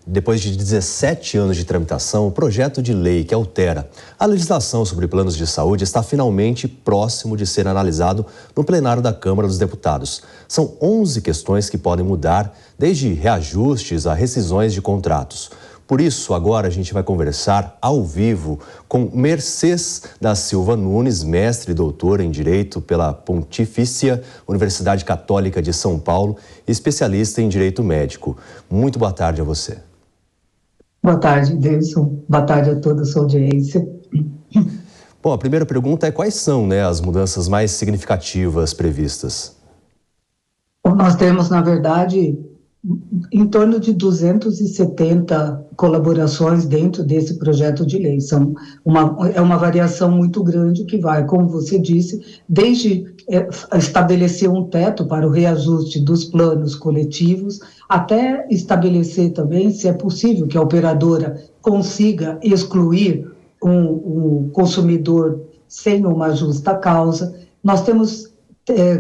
Depois de 17 anos de tramitação, o projeto de lei que altera a legislação sobre planos de saúde está finalmente próximo de ser analisado no plenário da Câmara dos Deputados. São 11 questões que podem mudar, desde reajustes a rescisões de contratos. Por isso, agora a gente vai conversar ao vivo com Mercês da Silva Nunes, mestre e doutora em Direito pela Pontifícia Universidade Católica de São Paulo e especialista em Direito Médico. Muito boa tarde a você. Boa tarde, Deilson. Boa tarde a toda a sua audiência. Bom, a primeira pergunta é quais são, as mudanças mais significativas previstas? Bom, nós temos, na verdade, em torno de 270 colaborações dentro desse projeto de lei. É uma variação muito grande que vai, como você disse, desde estabelecer um teto para o reajuste dos planos coletivos, até estabelecer também se é possível que a operadora consiga excluir um consumidor sem uma justa causa. Nós temos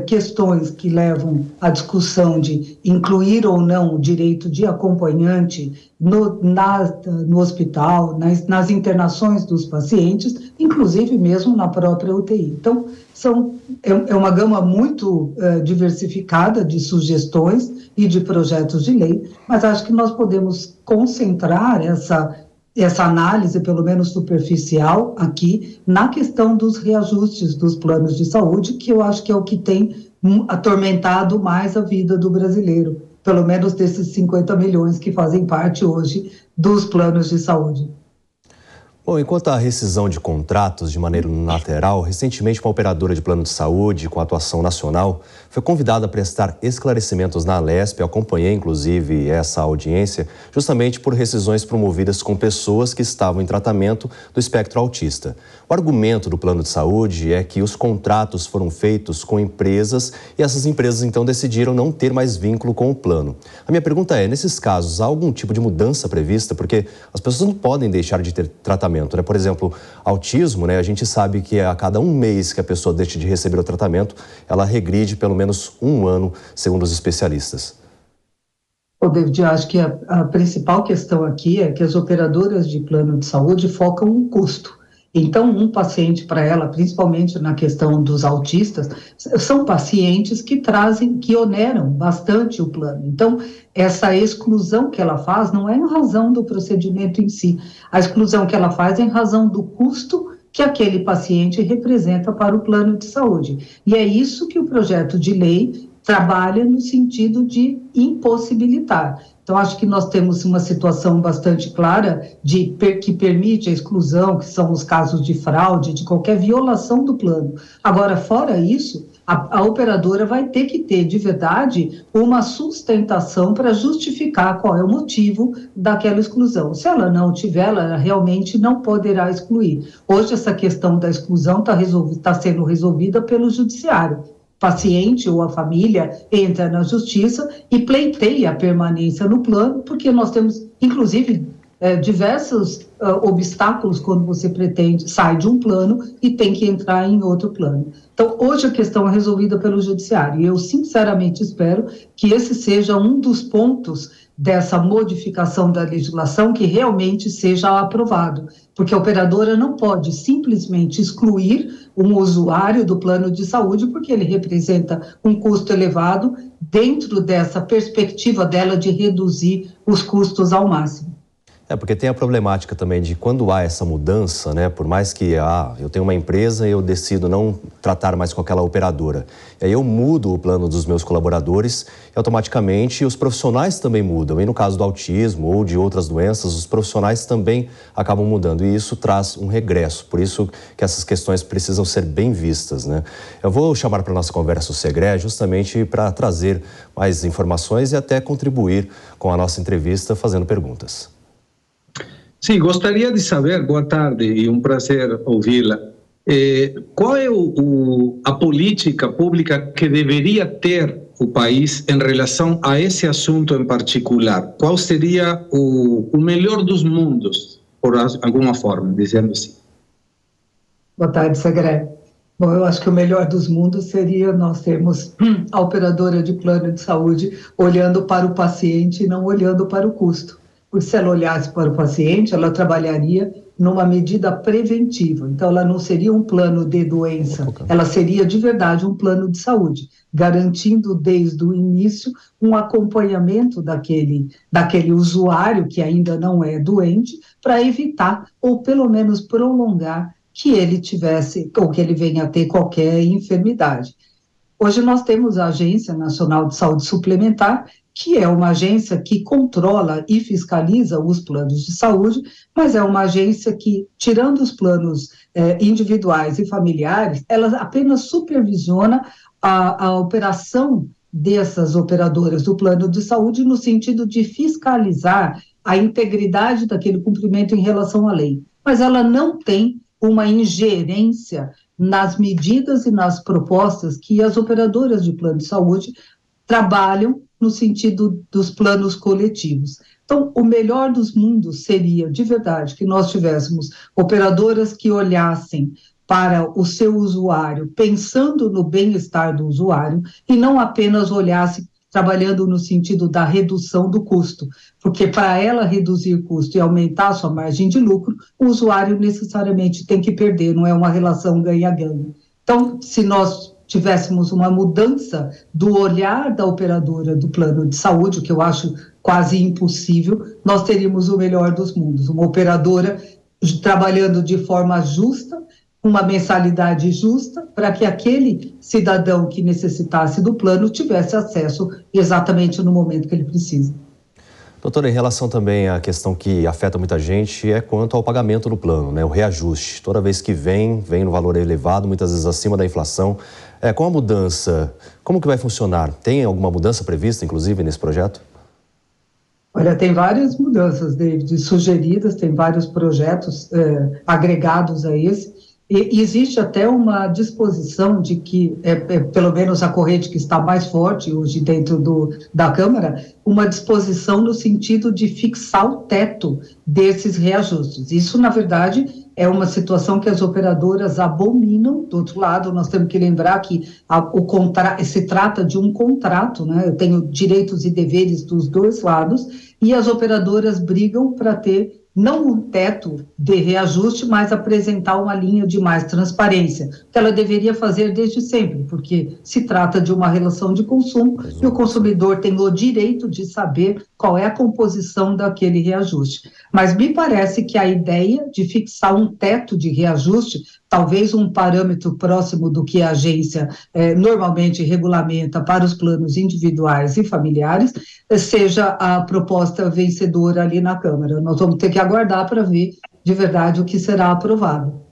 questões que levam à discussão de incluir ou não o direito de acompanhante no hospital, nas internações dos pacientes, inclusive mesmo na própria UTI. Então, é uma gama muito diversificada de sugestões e de projetos de lei, mas acho que nós podemos concentrar essa análise, pelo menos superficial, aqui, na questão dos reajustes dos planos de saúde, que eu acho que é o que tem atormentado mais a vida do brasileiro, pelo menos desses 50 milhões que fazem parte hoje dos planos de saúde. Bom, enquanto a rescisão de contratos de maneira unilateral, recentemente uma operadora de plano de saúde com atuação nacional foi convidada a prestar esclarecimentos na Alesp. Eu acompanhei, inclusive, essa audiência, justamente por rescisões promovidas com pessoas que estavam em tratamento do espectro autista. O argumento do plano de saúde é que os contratos foram feitos com empresas e essas empresas, então, decidiram não ter mais vínculo com o plano. A minha pergunta é, nesses casos, há algum tipo de mudança prevista? Porque as pessoas não podem deixar de ter tratamento. Por exemplo, autismo, a gente sabe que a cada um mês que a pessoa deixa de receber o tratamento, ela regride pelo menos um ano, segundo os especialistas. David, eu acho que a principal questão aqui é que as operadoras de plano de saúde focam no custo. Então, um paciente para ela, principalmente na questão dos autistas, são pacientes que oneram bastante o plano. Então, essa exclusão que ela faz não é em razão do procedimento em si. A exclusão que ela faz é em razão do custo que aquele paciente representa para o plano de saúde. E é isso que o projeto de lei trabalha no sentido de impossibilitar. Então, acho que nós temos uma situação bastante clara que permite a exclusão, que são os casos de fraude, de qualquer violação do plano. Agora, fora isso, a operadora vai ter que ter, de verdade, uma sustentação para justificar qual é o motivo daquela exclusão. Se ela não tiver, ela realmente não poderá excluir. Hoje, essa questão da exclusão está sendo resolvida pelo judiciário. Paciente ou a família entra na justiça e pleiteia a permanência no plano, porque nós temos, inclusive, diversos obstáculos quando você sai de um plano e tem que entrar em outro plano. Então, hoje a questão é resolvida pelo judiciário e eu sinceramente espero que esse seja um dos pontos dessa modificação da legislação que realmente seja aprovado, porque a operadora não pode simplesmente excluir um usuário do plano de saúde porque ele representa um custo elevado dentro dessa perspectiva dela de reduzir os custos ao máximo. Porque tem a problemática também de quando há essa mudança, por mais que eu tenho uma empresa e eu decido não tratar mais com aquela operadora. E aí eu mudo o plano dos meus colaboradores e automaticamente os profissionais também mudam. E no caso do autismo ou de outras doenças, os profissionais também acabam mudando e isso traz um regresso. Por isso que essas questões precisam ser bem vistas, Eu vou chamar para a nossa conversa o Segré justamente para trazer mais informações e até contribuir com a nossa entrevista fazendo perguntas. Sim, gostaria de saber, boa tarde e um prazer ouvi-la, qual é a política pública que deveria ter o país em relação a esse assunto em particular? Qual seria o melhor dos mundos, por alguma forma, dizendo assim? Boa tarde, Segré. Bom, eu acho que o melhor dos mundos seria nós termos a operadora de plano de saúde olhando para o paciente e não olhando para o custo. porque se ela olhasse para o paciente, ela trabalharia numa medida preventiva. Então, ela não seria um plano de doença, ela seria de verdade um plano de saúde, garantindo desde o início um acompanhamento daquele usuário que ainda não é doente, para evitar ou pelo menos prolongar que ele tivesse ou que ele venha a ter qualquer enfermidade. Hoje nós temos a Agência Nacional de Saúde Suplementar, que é uma agência que controla e fiscaliza os planos de saúde, mas é uma agência que, tirando os planos individuais e familiares, ela apenas supervisiona a operação dessas operadoras do plano de saúde no sentido de fiscalizar a integridade daquele cumprimento em relação à lei. Mas ela não tem uma ingerência nas medidas e nas propostas que as operadoras de plano de saúde trabalham no sentido dos planos coletivos. Então, o melhor dos mundos seria, de verdade, que nós tivéssemos operadoras que olhassem para o seu usuário, pensando no bem-estar do usuário, e não apenas olhassem trabalhando no sentido da redução do custo, porque para ela reduzir custo e aumentar a sua margem de lucro, o usuário necessariamente tem que perder, não é uma relação ganha-ganha. Então, se nós tivéssemos uma mudança do olhar da operadora do plano de saúde, o que eu acho quase impossível, nós teríamos o melhor dos mundos, uma operadora trabalhando de forma justa, uma mensalidade justa, para que aquele cidadão que necessitasse do plano tivesse acesso exatamente no momento que ele precisa. Doutora, em relação também à questão que afeta muita gente é quanto ao pagamento do plano, né? O reajuste. Toda vez que vem no valor elevado, muitas vezes acima da inflação. Com a mudança, como que vai funcionar? Tem alguma mudança prevista, inclusive, nesse projeto? Olha, tem várias mudanças, David, sugeridas, tem vários projetos agregados a esse. E existe até uma disposição de que, pelo menos a corrente que está mais forte hoje dentro da Câmara, uma disposição no sentido de fixar o teto desses reajustes. Isso, na verdade, é uma situação que as operadoras abominam. Do outro lado, nós temos que lembrar que se trata de um contrato, né? Eu tenho direitos e deveres dos dois lados, e as operadoras brigam para ter não um teto de reajuste, mas apresentar uma linha de mais transparência, que ela deveria fazer desde sempre, porque se trata de uma relação de consumo e o consumidor tem o direito de saber qual é a composição daquele reajuste. Mas me parece que a ideia de fixar um teto de reajuste, talvez um parâmetro próximo do que a agência normalmente regulamenta para os planos individuais e familiares, seja a proposta vencedora ali na Câmara. Nós vamos ter que aguardar para ver de verdade o que será aprovado.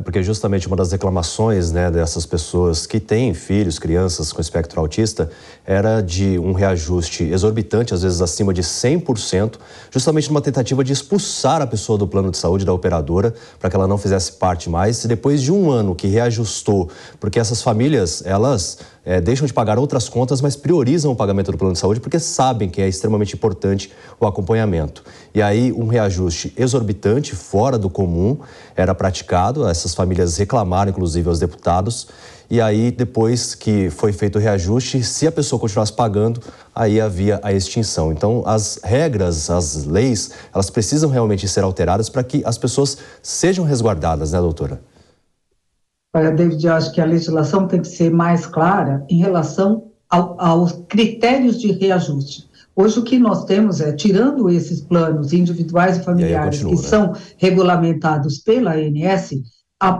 Porque justamente uma das reclamações, né, dessas pessoas que têm filhos, crianças com espectro autista, era de um reajuste exorbitante, às vezes acima de 100%, justamente numa tentativa de expulsar a pessoa do plano de saúde da operadora, para que ela não fizesse parte mais. E depois de um ano que reajustou, porque essas famílias, elas deixam de pagar outras contas, mas priorizam o pagamento do plano de saúde porque sabem que é extremamente importante o acompanhamento. E aí um reajuste exorbitante, fora do comum, era praticado. Essas famílias reclamaram, inclusive, aos deputados. E aí, depois que foi feito o reajuste, se a pessoa continuasse pagando, aí havia a extinção. Então, as regras, as leis, elas precisam realmente ser alteradas para que as pessoas sejam resguardadas, né, doutora? Olha, David, eu acho que a legislação tem que ser mais clara em relação aos critérios de reajuste. Hoje o que nós temos é, tirando esses planos individuais e familiares que são regulamentados pela ANS,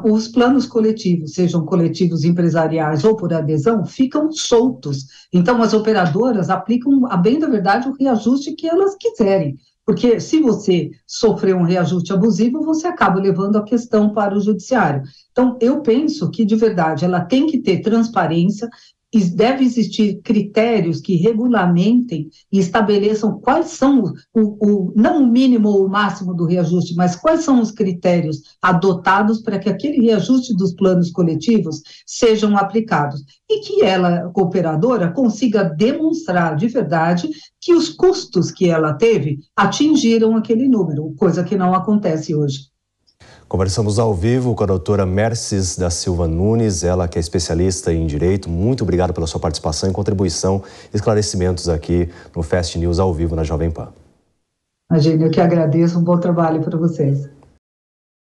os planos coletivos, sejam coletivos empresariais ou por adesão, ficam soltos. Então as operadoras aplicam, a bem da verdade, o reajuste que elas quiserem. Porque se você sofrer um reajuste abusivo, você acaba levando a questão para o judiciário. Então, eu penso que, de verdade, ela tem que ter transparência, e deve existir critérios que regulamentem e estabeleçam quais são, não o mínimo ou o máximo do reajuste, mas quais são os critérios adotados para que aquele reajuste dos planos coletivos sejam aplicados. E que ela, cooperadora, consiga demonstrar de verdade que os custos que ela teve atingiram aquele número, coisa que não acontece hoje. Conversamos ao vivo com a doutora Merces da Silva Nunes, ela que é especialista em Direito. Muito obrigado pela sua participação e contribuição, esclarecimentos aqui no Fast News ao vivo na Jovem Pan. Imagina, eu que agradeço, um bom trabalho para vocês.